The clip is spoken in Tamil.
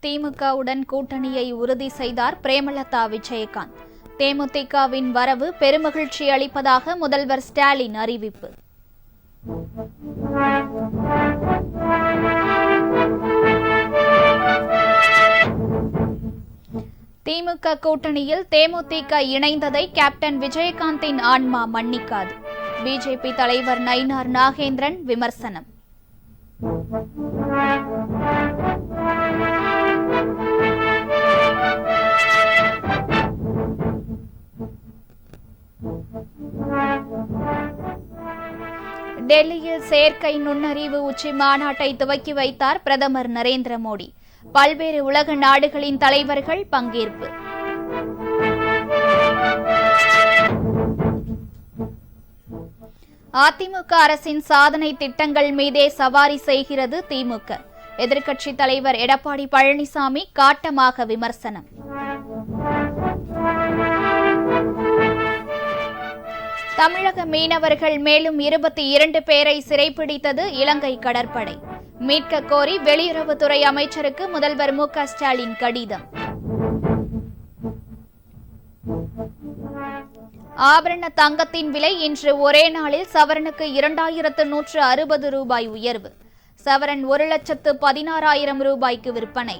திமுகவுடன் கூட்டணியை உறுதி செய்தார் பிரேமலதா விஜயகாந்த். தேமுதிகவின் வரவு பெருமகிழ்ச்சி அளிப்பதாக முதல்வர் ஸ்டாலின் அறிவிப்பு. திமுக கூட்டணியில் தேமுதிக இணைந்ததை கேப்டன் விஜயகாந்தின் ஆன்மா மன்னிக்காது. பிஜேபி தலைவர் நயினார் நாகேந்திரன் விமர்சனம். டெல்லியில் செயற்கை நுண்ணறிவு உச்சி மாநாட்டை துவக்கி வைத்தார் பிரதமர் நரேந்திர மோடி. பல்வேறு உலக நாடுகளின் தலைவர்கள் பங்கேற்பு. அதிமுக அரசின் சாதனை திட்டங்கள் மீதே சவாரி செய்கிறது திமுக. எதிர்க்கட்சித் தலைவர் எடப்பாடி பழனிசாமி காட்டமாக விமர்சனம். தமிழக மீனவர்கள் மேலும் 22 பேரை சிறைப்பிடித்தது இலங்கை கடற்படை. மீட்க கோரி வெளியுறவுத்துறை அமைச்சருக்கு முதல்வர் மு.க. ஸ்டாலின் கடிதம். ஆபரண தங்கத்தின் விலை இன்று ஒரே நாளில் சவரனுக்கு 2160 ரூபாய் உயர்வு. சவரன் 1,16,000 ரூபாய்க்கு விற்பனை.